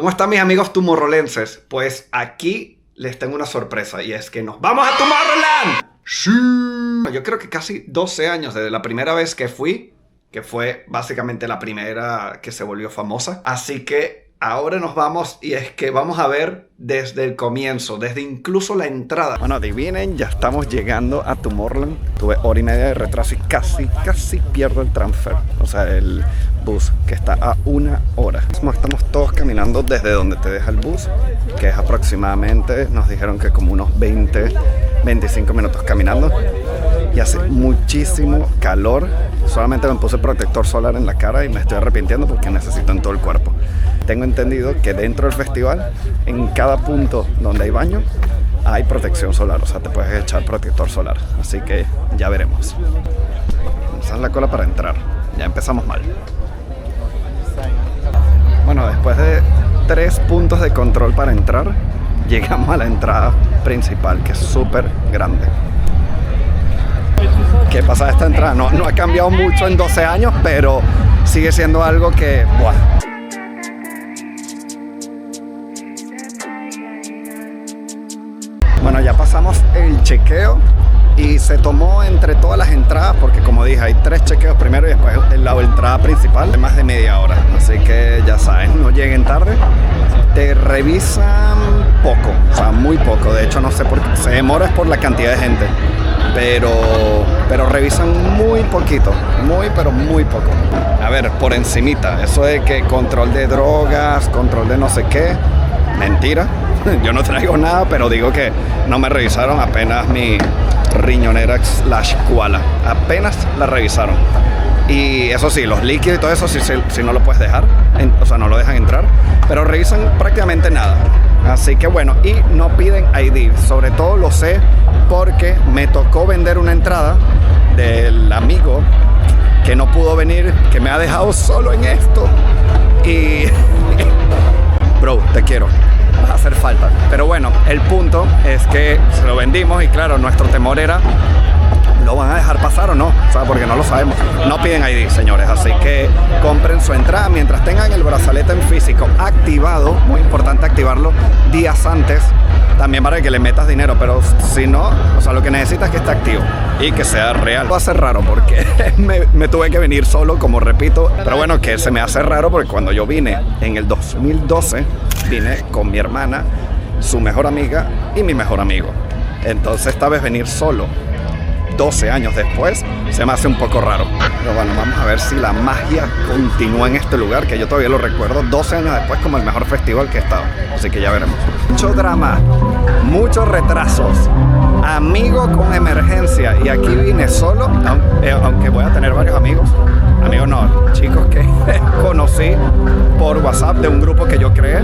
¿Cómo están mis amigos tomorrowlenses? Pues aquí les tengo una sorpresa y es que nos ¡vamos a Tomorrowland! ¡Sí! Yo creo que casi 12 años desde la primera vez que fui, que fue básicamente la primera que se volvió famosa. Así que ahora nos vamos y es que vamos a ver desde el comienzo, desde incluso la entrada. Bueno, adivinen, ya estamos llegando a Tomorrowland. Tuve hora y media de retraso y casi pierdo el transfer. O sea, el bus que está a 1 hora. Estamos todos caminando desde donde te deja el bus, que es aproximadamente, nos dijeron que como unos 20-25 minutos caminando. Y hace muchísimo calor. Solamente me puse protector solar en la cara y me estoy arrepintiendo porque necesito en todo el cuerpo. Tengo entendido que dentro del festival, en cada punto donde hay baño, hay protección solar. O sea, te puedes echar protector solar. Así que ya veremos. Esa es la cola para entrar. Ya empezamos mal. Bueno, después de 3 puntos de control para entrar, llegamos a la entrada principal, que es súper grande. ¿Qué pasa de esta entrada? No ha cambiado mucho en 12 años, pero sigue siendo algo que... ¡buah! Bueno, ya pasamos el chequeo y se tomó entre todas las entradas, porque como dije, hay 3 chequeos primero y después la entrada principal de más de media hora. Así que ya saben, no lleguen tarde. Te revisan poco, o sea, muy poco. De hecho, no sé por qué. Se demora es por la cantidad de gente. Pero revisan muy poquito, pero muy poco. A ver, por encimita, eso de que control de drogas, control de no sé qué, mentira. Yo no traigo nada, pero digo que no me revisaron apenas mi riñonera / koala. Apenas la revisaron. Y eso sí, los líquidos y todo eso, si no lo puedes dejar, o sea, no lo dejan entrar, pero revisan prácticamente nada. Así que bueno, y no piden ID. Sobre todo lo sé porque me tocó vender una entrada del amigo que no pudo venir, que me ha dejado solo en esto. Y... bro, te quiero. Vas a hacer falta. Pero bueno, el punto es que se lo vendimos y claro, nuestro temor era... ¿lo van a dejar pasar o no? O sea, porque no lo sabemos. No piden ID, señores. Así que compren su entrada mientras tengan el brazalete en físico activado. Muy importante activarlo días antes. También para que le metas dinero. Pero si no, o sea, lo que necesitas es que esté activo y que sea real. Va a ser raro porque me tuve que venir solo, como repito. Pero bueno, que se me hace raro porque cuando yo vine en el 2012, vine con mi hermana, su mejor amiga y mi mejor amigo. Entonces esta vez venir solo 12 años después se me hace un poco raro. Pero bueno, vamos a ver si la magia continúa en este lugar, que yo todavía lo recuerdo 12 años después como el mejor festival que he estado. Así que ya veremos. Mucho drama, muchos retrasos, amigo con emergencia, y aquí vine solo, aunque voy a tener varios amigos. Amigos no, chicos que conocí por WhatsApp de un grupo que yo creé,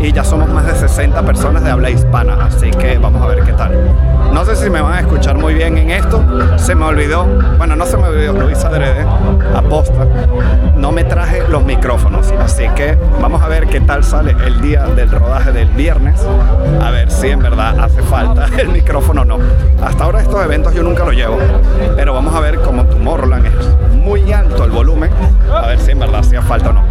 y ya somos más de 60 personas de habla hispana, así que vamos a ver qué tal. No sé si me van a escuchar muy bien en esto. Se me olvidó, bueno, no se me olvidó, lo hice adrede, aposta. No me traje los micrófonos, así que vamos a ver qué tal sale el día del rodaje del viernes. A ver si en verdad hace falta el micrófono o no. Hasta ahora estos eventos yo nunca los llevo, pero vamos a ver cómo Tomorrowland es muy alto el volumen, a ver si en verdad hacía falta o no.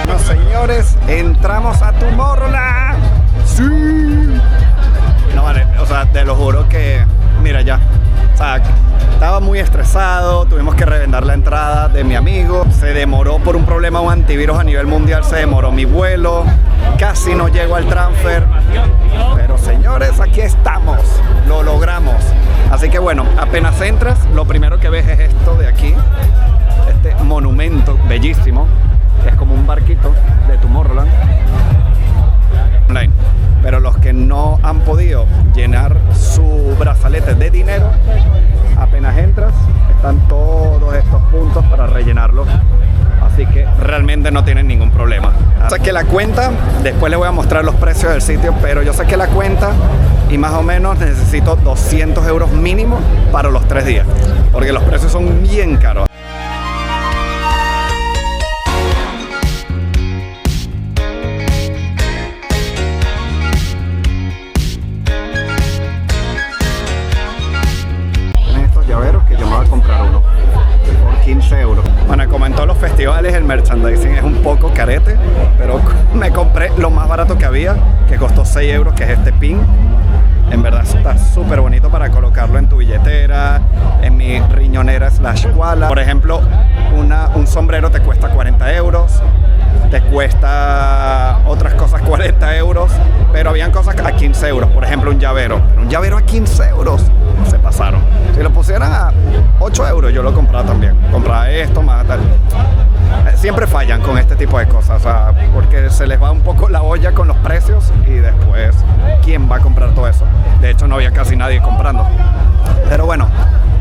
Bueno, señores, entramos a Tomorrowland. ¡Sí! No, vale, o sea, te lo juro que, mira ya, o sea, estaba muy estresado, tuvimos que revendar la entrada de mi amigo, se demoró por un problema, un antivirus a nivel mundial, se demoró mi vuelo, casi no llego al transfer, pero señores, aquí estamos, lo logramos. Así que bueno, apenas entras, lo primero que ves es esto de aquí, este monumento bellísimo, que es como un barquito de Tomorrowland online. Pero los que no han podido llenar su brazalete de dinero, apenas entras, están todos estos puntos para rellenarlos. Así que realmente no tienen ningún problema. Saqué la cuenta, después les voy a mostrar los precios del sitio, pero yo saqué la cuenta y más o menos necesito 200 euros mínimo para los 3 días, porque los precios son bien caros. Estos llaveros que yo me voy a comprar uno por 15 festivales el merchandising es un poco carete, pero me compré lo más barato que había, que costó 6 euros, que es este pin. En verdad está súper bonito para colocarlo en tu billetera, en mi riñonera / koala. Por ejemplo, un sombrero te cuesta 40 euros, te cuesta otras cosas 40 euros, pero habían cosas a 15 euros. Por ejemplo, un llavero. Pero un llavero a 15 euros, se pasaron. Si lo pusieran a 8 euros, yo lo compraba también. Compraba esto, más tal. Siempre fallan con este tipo de cosas, o sea, porque se les va un poco la olla con los precios y después, ¿quién va a comprar todo eso? De hecho, no había casi nadie comprando. Pero bueno,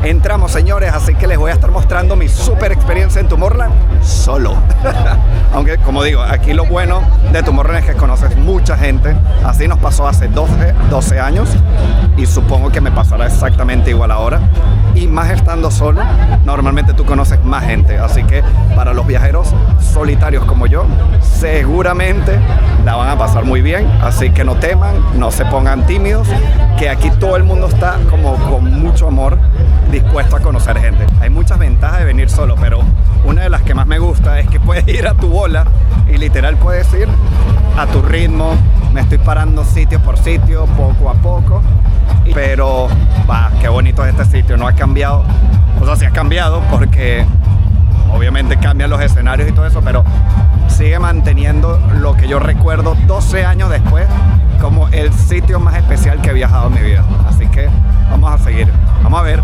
entramos, señores, así que les voy a estar mostrando mi super experiencia en Tomorrowland solo. Aunque, como digo, aquí lo bueno de Tomorrowland es que conoces mucha gente. Así nos pasó hace 12 años y supongo que me pasará exactamente igual ahora. Y más estando solo, normalmente tú conoces más gente. Así que para los viajeros solitarios como yo, seguramente la van a pasar muy bien. Así que no teman, no se pongan tímidos, que aquí todo el mundo está como con mucho amor, dispuesto a conocer gente. Hay muchas ventajas de venir solo, pero una de las que más me gusta es que puedes ir a tu bola y literal puedes ir a tu ritmo. Me estoy parando sitio por sitio, poco a poco, pero va, qué bonito es este sitio. No ha cambiado, o sea, sí ha cambiado porque obviamente cambian los escenarios y todo eso, pero sigue manteniendo lo que yo recuerdo 12 años después como el sitio más especial que he viajado en mi vida. Así que vamos a seguir, vamos a ver.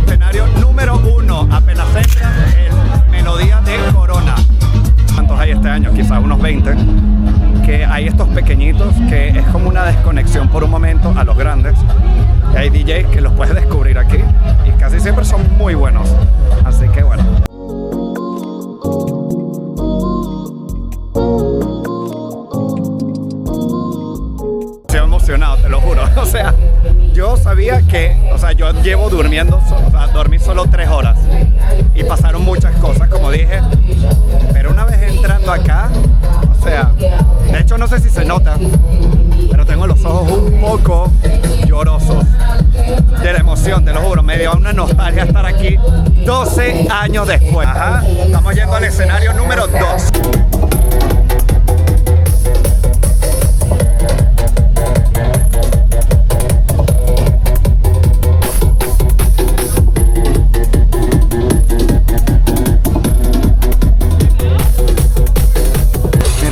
Escenario número 1, apenas entra el Melodía de Corona. ¿Cuántos hay este año? Quizás unos 20. Que hay estos pequeñitos que es como una desconexión por un momento a los grandes. Y hay DJs que los puedes descubrir aquí y casi siempre son muy buenos. Así que bueno. Estoy emocionado, te lo juro. O sea, yo sabía que, o sea, yo llevo durmiendo, o sea, dormí solo 3 horas y pasaron muchas cosas, como dije, pero una vez entrando acá, o sea, de hecho no sé si se nota, pero tengo los ojos un poco llorosos de la emoción, te lo juro. Me dio una nostalgia estar aquí 12 años después. Ajá, estamos yendo al escenario número 2.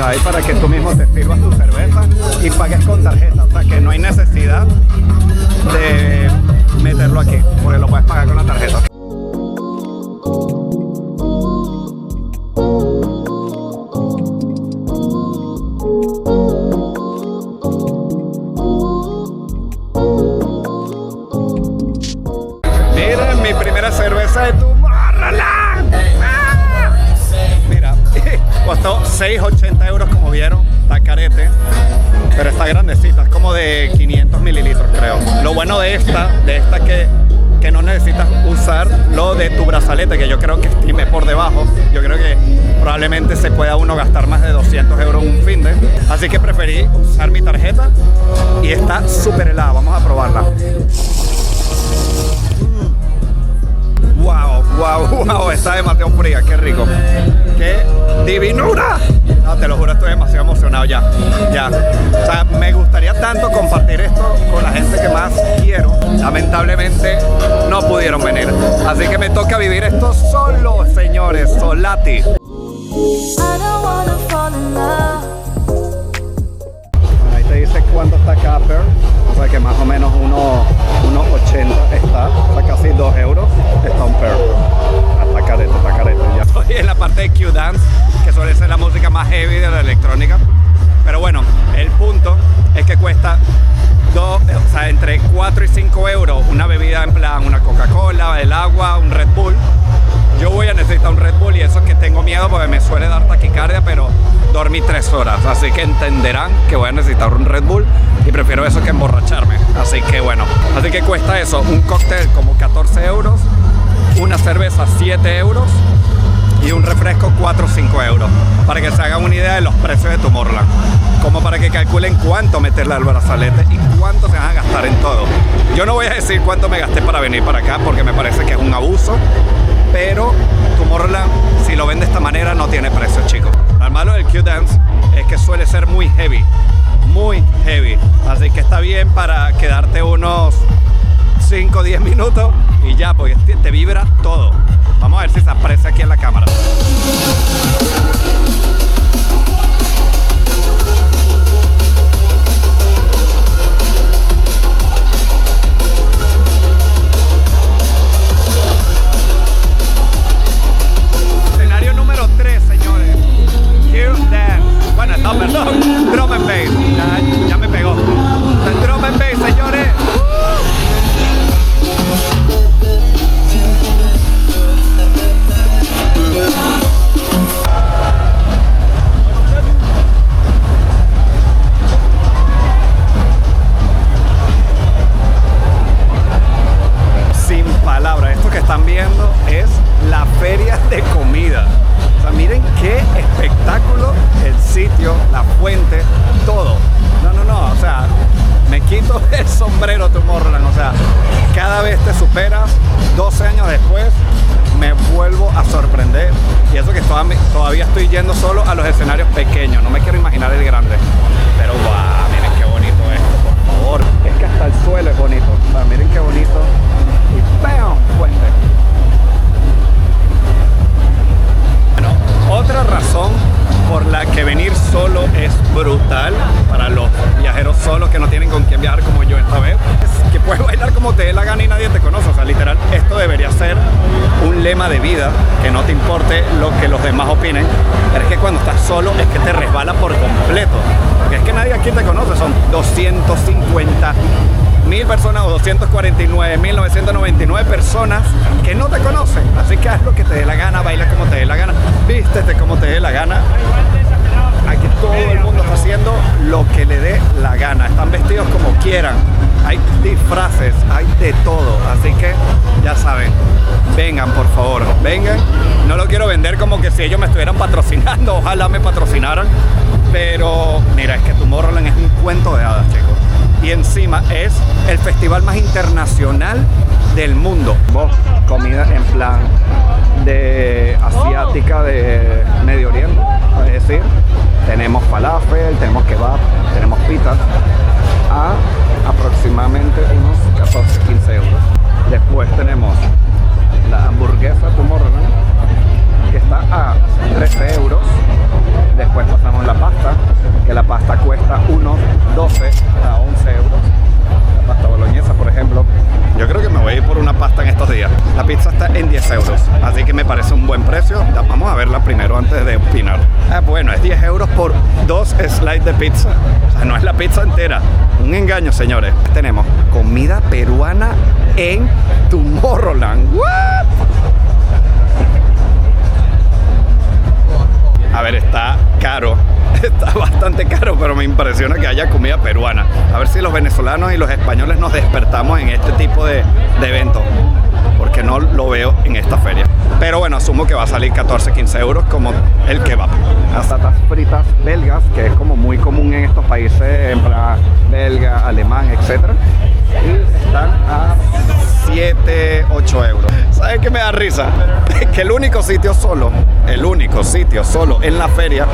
Ahí para que tú mismo te sirvas tu cerveza y pagues con tarjeta, o sea que no hay necesidad de meterlo aquí, porque lo puedes pagar con la tarjeta. Miren mi primera cerveza de Tomorrowland. Mira, costó 6,80 euros como vieron, está carete, pero está grandecita, es como de 500 mililitros creo. Lo bueno de esta que no necesitas usar lo de tu brazalete, que yo creo que estime por debajo. Yo creo que probablemente se pueda uno gastar más de 200 euros en un fin de. Así que preferí usar mi tarjeta y está súper helada, vamos a probarla. Wow, está demasiado fría, qué rico. ¡Qué divinura! No, te lo juro, estoy demasiado emocionado ya. O sea, me gustaría tanto compartir esto con la gente que más quiero. Lamentablemente no pudieron venir. Así que me toca vivir esto solo, señores, solati. Ahí te dice cuánto está cada pair. O sea que más o menos 1,80 está. O sea, casi 2 euros está un pair. Está careta. Ya estoy en la parte de Q-Dance, que suele ser la música más heavy de la electrónica. Pero bueno, el punto es que cuesta entre 4 y 5 euros una bebida en plan una Coca-Cola, el agua, un Red Bull. Yo voy a necesitar un Red Bull y eso es que tengo miedo porque me suele dar taquicardia, pero dormí 3 horas. Así que entenderán que voy a necesitar un Red Bull y prefiero eso que emborracharme. Así Así que bueno, así que cuesta eso, un cóctel como 14 euros, una cerveza 7 euros y un refresco 4 o 5 euros, para que se hagan una idea de los precios de Tomorrowland, como para que calculen cuánto meterle al brazalete y cuánto se van a gastar en todo. Yo no voy a decir cuánto me gasté para venir para acá porque me parece que es un abuso, pero Tomorrowland, si lo ven de esta manera, no tiene precio, chicos. Lo malo del Q-Dance es que suele ser muy heavy, así que está bien para quedarte unos 5 o 10 minutos y ya, porque te vibra todo. Vamos a ver si se aprecia aquí en la cámara. Escenario número 3, señores. Q-Dance. Bueno, no, perdón. Drum and Bass. Ya me pegó. El Drum and Bass, señores. Sin palabras, esto que están viendo es la feria de comida. O sea, miren qué espectáculo, el sitio, la fuente, todo. No, o sea, me quito el sombrero Tomorrowland, o sea, cada vez te superas, 12 años después me vuelvo a sorprender, y eso que todavía estoy yendo solo a los escenarios pequeños, no me quiero imaginar el grande, pero guau, miren qué bonito esto, por favor, es que hasta el suelo es bonito, o sea, miren qué bonito, y ¡pam! Fuente. Bueno, otra razón por la que venir solo es brutal para los viajeros solos que no tienen con quién viajar como yo esta vez, es que puedes bailar como te dé la gana y nadie te conoce. O sea, literal, esto debería ser un lema de vida, que no te importe lo que los demás opinen, pero es que cuando estás solo es que te resbala por completo, porque es que nadie aquí te conoce, son 250.000 personas o 249.999 personas que no te conocen, así que haz lo que te dé la gana, baila como te dé la gana, vístete como te dé la gana. Aquí todo el mundo está haciendo lo que le dé la gana, están vestidos como quieran, hay disfraces, hay de todo, así que ya saben, vengan por favor, vengan. No lo quiero vender como que si ellos me estuvieran patrocinando, ojalá me patrocinaran, pero mira, es que Tomorrowland es un cuento de hadas, chicos, y encima es el festival más internacional del mundo. Comida en plan de asiática, de Medio Oriente, es decir, tenemos falafel, tenemos kebab, tenemos pizzas a aproximadamente unos 14-15 euros. Después tenemos la hamburguesa Tomorrowland, que está a 13 euros. Después pasamos la pasta, que la pasta cuesta unos 12 a 11 euros. La pasta boloñesa, por ejemplo. Yo creo que me voy a ir por una pasta en estos días. La pizza está en 10 euros, así que me parece un buen precio. Vamos a verla primero antes de opinar. Bueno, es 10 euros por 2 slices de pizza. O sea, no es la pizza entera. Un engaño, señores. Tenemos comida peruana en Tomorrowland. ¿What? A ver, está caro, está bastante caro, pero me impresiona que haya comida peruana. A ver si los venezolanos y los españoles nos despertamos en este tipo de eventos, porque no lo veo en esta feria. Pero bueno, asumo que va a salir 14-15 euros como el kebab. Las patatas fritas belgas, que es como muy común en estos países, en plan belga, alemán, etc. Y están a 7-8 euros. ¿Sabes qué me da risa? Que el único sitio solo en la feria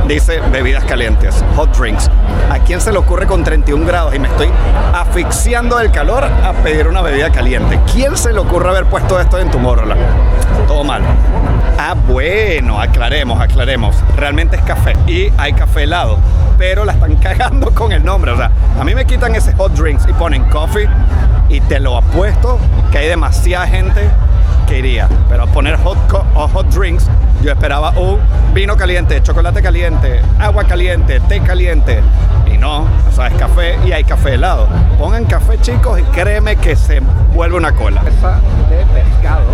dice bebidas calientes, hot drinks. ¿A quién se le ocurre con 31 grados y me estoy asfixiando del calor a pedir una bebida caliente? ¿Quién se le ocurre haber puesto esto en Tomorrowland? Todo mal. Bueno, aclaremos. Realmente es café y hay café helado, pero la están cagando con el nombre. O sea, a mí me quitan ese hot drinks y ponen coffee y te lo apuesto que hay demasiada gente que iría. Pero a poner hot drinks, yo esperaba un vino caliente, chocolate caliente, agua caliente, té caliente. Y no, o sea, es café y hay café helado. Pongan café, chicos, y créeme que se vuelve una cola. Esa de pescado,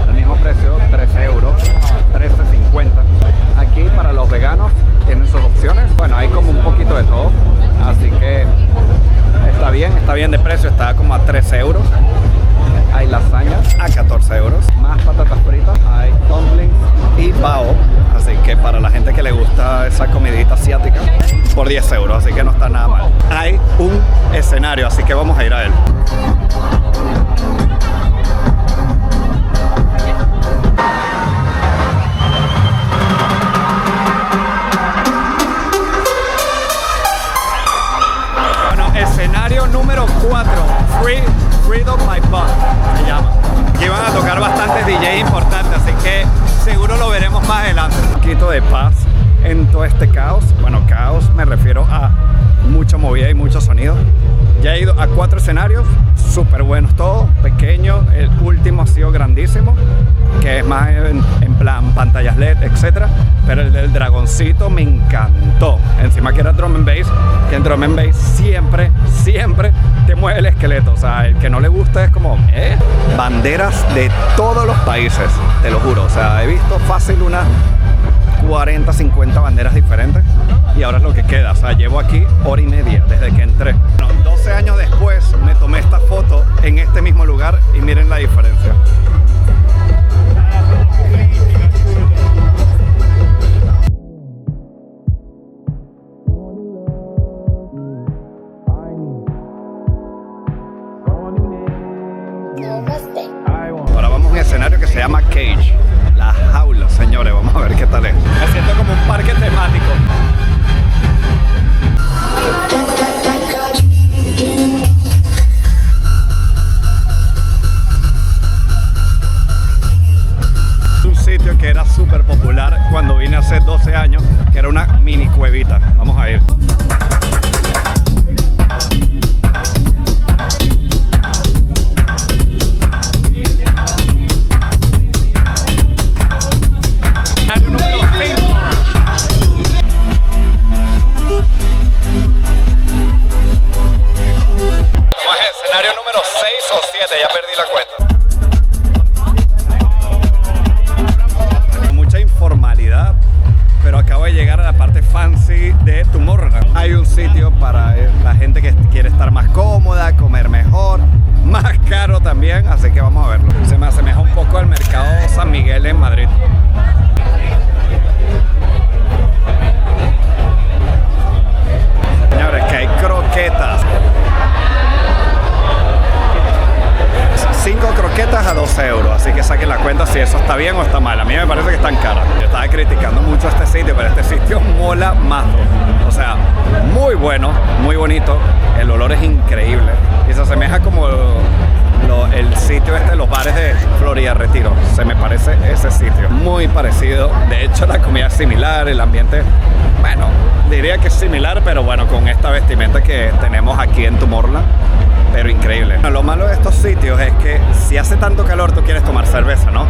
al mismo precio, 13 euros, 13.50. Aquí para los veganos tienen sus opciones. Bueno, hay como un poquito de todo, así que está bien. bien de precio, está como a 13 euros. Hay lasañas a 14 euros, más patatas fritas, hay dumplings y bao, así que para la gente que le gusta esa comidita asiática, por 10 euros, así que no está nada mal. Hay un escenario, así que vamos a ir a él. Bueno, escenario número 4, Freedom by Bud se llama. Aquí van a tocar bastantes DJs importantes, así que seguro lo veremos más adelante. Un poquito de paz en todo este caos. Bueno, caos me refiero a mucha movida y mucho sonido. Ya he ido a 4 escenarios, súper buenos todos, pequeños. El último ha sido grandísimo, que es más en plan pantallas LED, etc. Pero el del dragoncito me encantó. Encima que era drum and bass, que en drum and bass siempre te mueve el esqueleto. O sea, el que no le gusta es como, Banderas de todos los países, te lo juro. O sea, he visto fácil unas 40, 50 banderas diferentes y ahora es lo que queda. O sea, llevo aquí hora y media desde que entré. Bueno, 12 años después me tomé esta foto en este mismo lugar y miren la diferencia. Ahora vamos a un escenario que se llama Cage, la jaula, señores, vamos a ver qué tal es. Me siento como un parque temático. Un sitio que era súper popular cuando vine hace 12 años, que era una mini cuevita. Vamos a ir. Escenario número 6 o 7, ya perdí la cuenta. Mucha informalidad, pero acabo de llegar a la parte fancy de Tomorrowland. Hay un sitio para la gente que quiere estar más cómoda, comer mejor, más caro también, así que vamos a verlo. Se me asemeja un poco al mercado San Miguel en Madrid. Señores, que hay croquetas. 5 croquetas a 12 euros, así que saquen la cuenta si eso está bien o está mal. A mí me parece que están caras. Yo estaba criticando mucho este sitio, pero este sitio mola más. O sea, muy bueno, muy bonito, el olor es increíble y se asemeja como el sitio este de los bares de Florida Retiro. Se me parece ese sitio, muy parecido. De hecho, la comida es similar, el ambiente, bueno, diría que es similar, pero bueno, con esta vestimenta que tenemos aquí en Tomorrowland. Pero increíble. Bueno, lo malo de estos sitios es que si hace tanto calor tú quieres tomar cerveza, ¿no?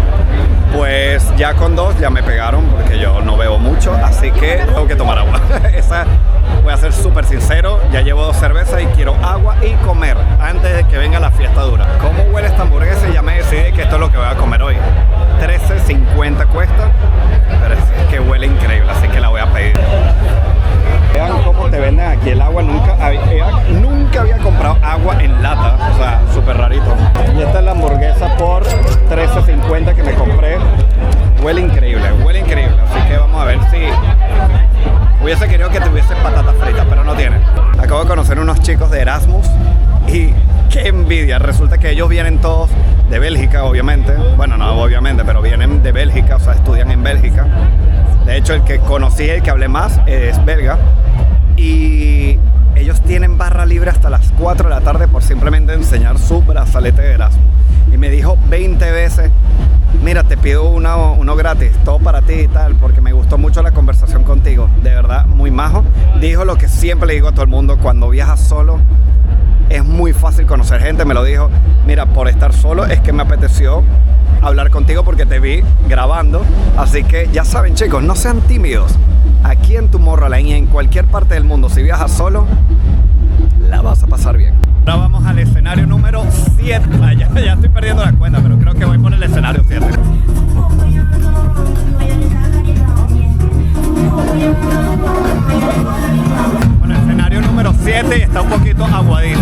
Pues ya con 2 ya me pegaron porque yo no bebo mucho, así que tengo que tomar agua. Esa, voy a ser súper sincero, ya llevo 2 cervezas y quiero agua y comer antes de que venga la fiesta dura. ¿Cómo huele esta hamburguesa? Ya me decidí que esto es lo que voy a comer hoy. 13.50 cuesta, pero es que huele increíble, así que la voy a pedir. Vean cómo te venden aquí el agua. Nunca había comprado agua en lata, o sea, súper rarito. Y esta es la hamburguesa por 13.50 que me compré. Huele increíble, así que vamos a ver si hubiese querido que tuviese patatas fritas, pero no tiene. Acabo de conocer unos chicos de Erasmus y qué envidia. Resulta que ellos vienen todos de Bélgica, obviamente. Bueno, no obviamente, pero vienen de Bélgica, o sea, estudian en Bélgica. De hecho, el que conocí, el que hablé más, es belga. Y ellos tienen barra libre hasta las 4 de la tarde por simplemente enseñar su brazalete de Erasmus. Y me dijo 20 veces, mira, te pido uno gratis, todo para ti y tal, porque me gustó mucho la conversación contigo. De verdad, muy majo. Dijo lo que siempre le digo a todo el mundo, cuando viajas solo, es muy fácil conocer gente. Me lo dijo, mira, por estar solo es que me apeteció hablar contigo porque te vi grabando. Así que ya saben, chicos, no sean tímidos. Aquí en Tomorrowland y en cualquier parte del mundo, si viajas solo, la vas a pasar bien. Ahora vamos al escenario número 7. Ya estoy perdiendo la cuenta, pero creo que voy por el escenario 7. Bueno, escenario número 7 está un poquito aguadito.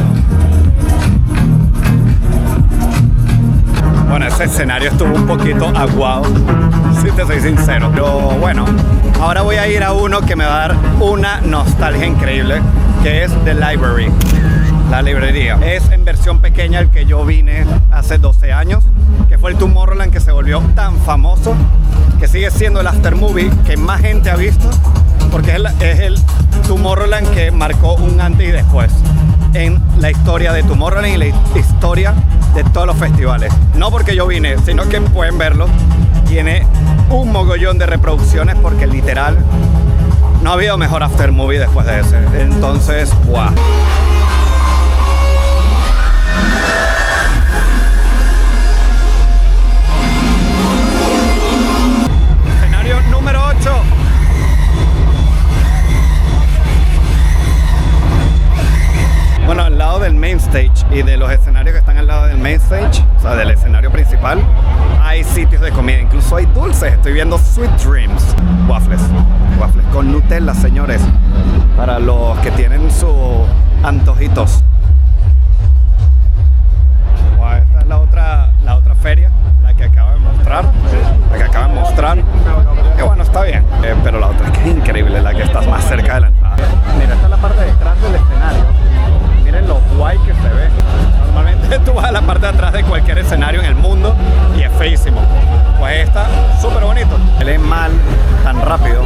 ese escenario estuvo un poquito aguado, si te soy sincero. Pero bueno, ahora voy a ir a uno que me va a dar una nostalgia increíble, que es The Library, la librería. Es en versión pequeña el que yo vine hace 12 años, que fue el Tomorrowland que se volvió tan famoso, que sigue siendo el aftermovie que más gente ha visto, porque es el Tomorrowland que marcó un antes y después en la historia de Tomorrowland y la historia de todos los festivales. No porque yo vine, sino que pueden verlo. Tiene un mogollón de reproducciones porque literal no ha habido mejor aftermovie después de ese. Entonces, ¡guau! Escenario número 8. Bueno, al lado del main stage y de los escenarios que están al lado del main stage, o sea, del escenario principal, hay sitios de comida, incluso hay dulces. Estoy viendo Sweet Dreams, waffles con Nutella, señores, para los que tienen sus antojitos. Wow, esta es la otra feria, la que acabo de mostrar, que bueno, está bien, pero la otra es que es increíble, la que está más cerca de la entrada. Mira, esta es la parte de detrás del escenario. Miren lo guay que se ve. Normalmente tú vas a la parte de atrás de cualquier escenario en el mundo y es feísimo. Pues esta, súper bonito. Él es mal tan rápido.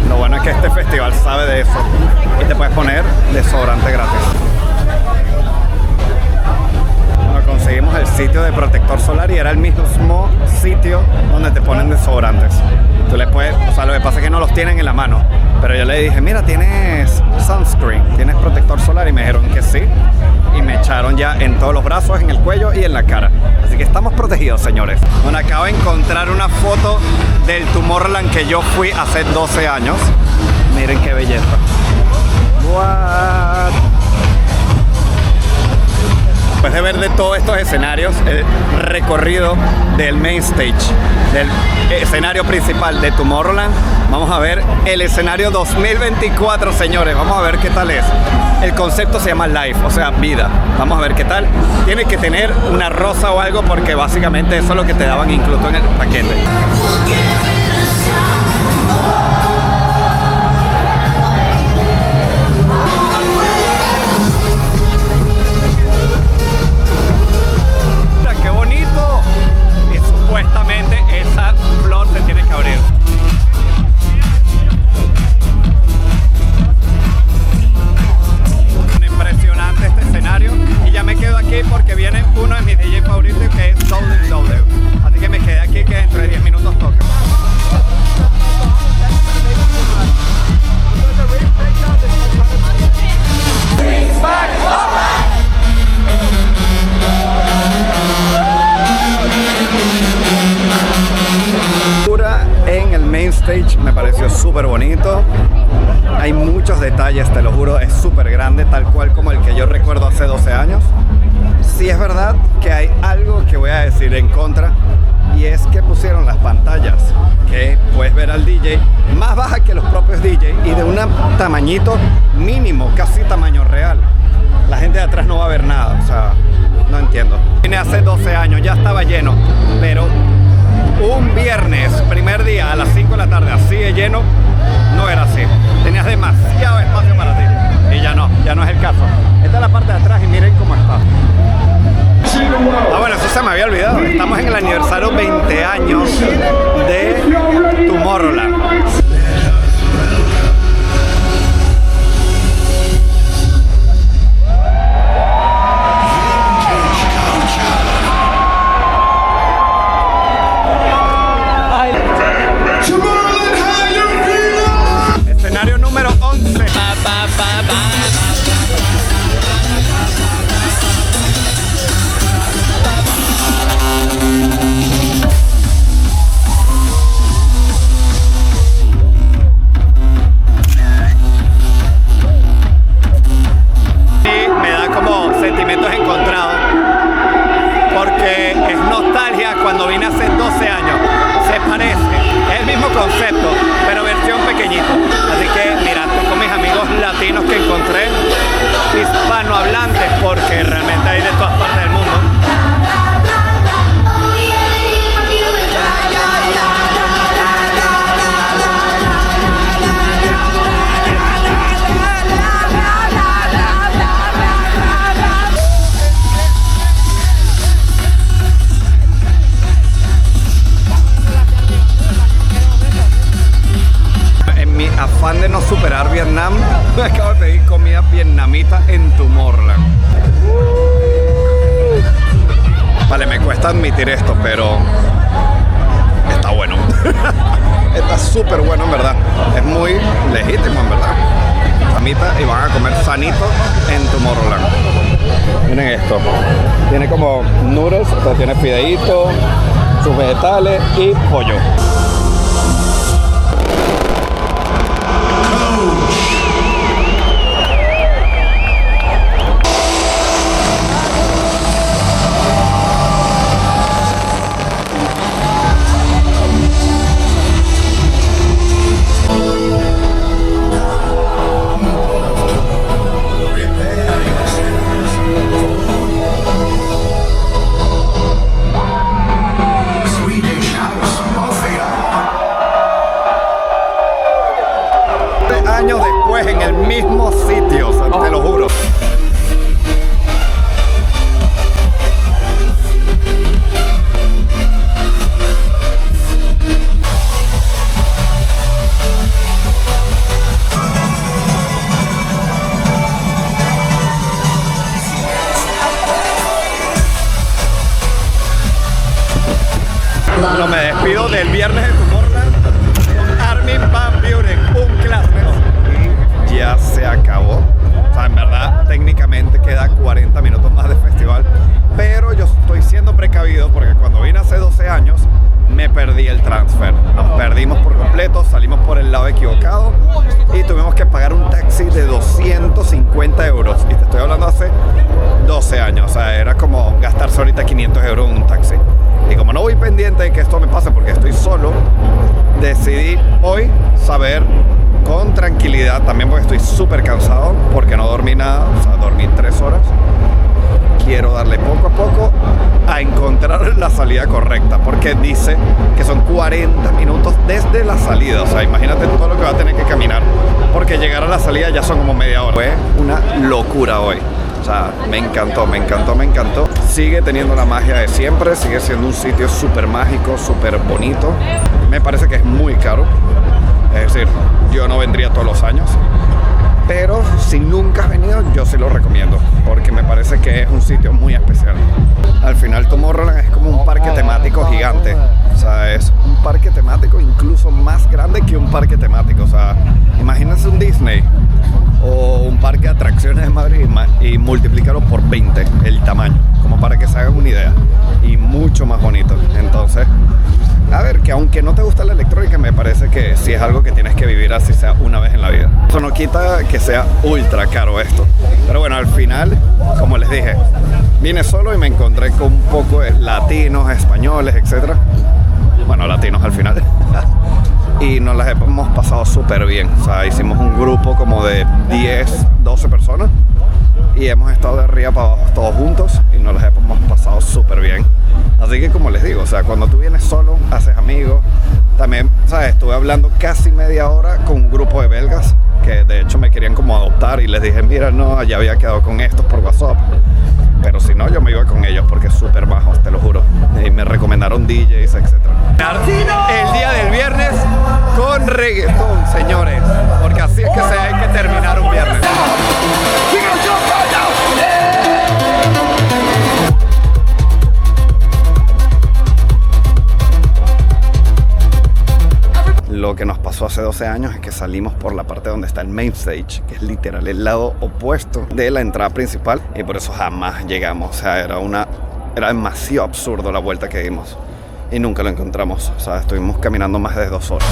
Lo bueno es que este festival sabe de eso y te puedes poner desodorante gratis. Bueno, conseguimos el sitio de protector solar y era el mismo sitio donde te ponen desodorantes. Tú le puedes, o sea, lo que pasa es que no los tienen en la mano, pero yo le dije, mira, tienes sunscreen, tienes protector solar, y me dijeron que sí, y me echaron ya en todos los brazos, en el cuello y en la cara, así que estamos protegidos, señores. Bueno, acabo de encontrar una foto del Tomorrowland que yo fui hace 12 años, miren qué belleza. What? Después de ver de todos estos escenarios, el recorrido del main stage, del escenario principal de Tomorrowland, vamos a ver el escenario 2024, señores. Vamos a ver qué tal es. El concepto se llama Life, o sea, vida. Vamos a ver qué tal. Tiene que tener una rosa o algo porque básicamente eso es lo que te daban incluso en el paquete. Supuestamente esa flor se tiene que abrir. Impresionante este escenario y ya me quedo aquí porque viene uno de mis DJ favoritos que es WW. Así que me quedé aquí que dentro de 10 minutos toca. En el main stage me pareció súper bonito. Hay muchos detalles, te lo juro, es súper grande, tal cual como el que yo recuerdo hace 12 años. Sí es verdad que hay algo que voy a decir en contra, y es que pusieron las pantallas que puedes ver al DJ más baja que los propios DJ y de un tamañito mínimo, casi tamaño real. La gente de atrás no va a ver nada, o sea, no entiendo. Vine hace 12 años, ya estaba lleno, pero un viernes, primer día a las 5 de la tarde, así de lleno, no era así. Tenías demasiado espacio para ti. Y ya no es el caso. Esta es la parte de atrás y miren cómo está. Ah, bueno, eso se me había olvidado. Estamos en el aniversario 20 años de Tomorrowland. Escenario número 11. superar Vietnam. Acabo de pedir comida vietnamita en Tomorrowland. Vale, me cuesta admitir esto, pero está bueno. Está súper bueno, en verdad. Es muy legítimo, en verdad. Y van a comer sanito en Tomorrowland. Miren esto. Tiene como noodles, o sea, tiene fideitos, sus vegetales y pollo. Años después en el mismo sitio, o sea, te lo juro. Bueno, me despido del viernes de Tomorrowland con Armin van Buuren, un clásico. Ya se acabó. O sea, en verdad, técnicamente queda 40 minutos más de festival. Pero yo estoy siendo precavido porque cuando vine hace 12 años me perdí el transfer. Nos perdimos por completo, salimos por el lado equivocado y tuvimos que pagar un taxi de 250 euros. Y te estoy hablando hace 12 años. O sea, era como gastarse ahorita 500 euros en un taxi. Y como no voy pendiente de que esto me pase porque estoy solo, decidí hoy saber con tranquilidad, también porque estoy súper cansado, porque no dormí nada, o sea, dormí 3 horas. Quiero darle poco a poco a encontrar la salida correcta, porque dice que son 40 minutos desde la salida. O sea, imagínate todo lo que va a tener que caminar, porque llegar a la salida ya son como media hora. Fue una locura hoy. O sea, me encantó, me encantó, me encantó. Sigue teniendo la magia de siempre, sigue siendo un sitio súper mágico, súper bonito. Me parece que es muy caro. Es decir, yo no vendría todos los años, pero si nunca has venido, yo sí lo recomiendo, porque me parece que es un sitio muy especial. Al final Tomorrowland es como un parque temático gigante. O sea, es un parque temático incluso más grande que un parque temático. O sea, imagínense un Disney o un parque de atracciones de Madrid y multiplícalo por 20 el tamaño, como para que se hagan una idea. Y mucho más bonito. Entonces, a ver, que aunque no te gusta la electrónica, me parece que sí es algo que tienes que vivir así sea una vez en la vida. Eso no quita que sea ultra caro esto. Pero bueno, al final, como les dije, vine solo y me encontré con un poco de latinos, españoles, etc. Bueno, latinos al final. Y nos las hemos pasado súper bien. O sea, hicimos un grupo como de 10, 12 personas y hemos estado de arriba para abajo todos juntos y nos las hemos pasado súper bien. Así que como les digo, o sea, cuando tú vienes solo, haces amigos. También, ¿sabes? Estuve hablando casi media hora con un grupo de belgas que de hecho me querían como adoptar y les dije, mira, no, ya había quedado con estos por WhatsApp. Pero si no, yo me iba con ellos porque es súper bajos, te lo juro. Y me recomendaron DJs, etc. El día del viernes con reggaetón, señores. Porque así es que se hay que terminar un viernes. Lo que nos pasó hace 12 años es que salimos por la parte donde está el main stage, que es literal el lado opuesto de la entrada principal, y por eso jamás llegamos. O sea, era demasiado absurdo la vuelta que dimos y nunca lo encontramos. O sea, estuvimos caminando más de 2 horas.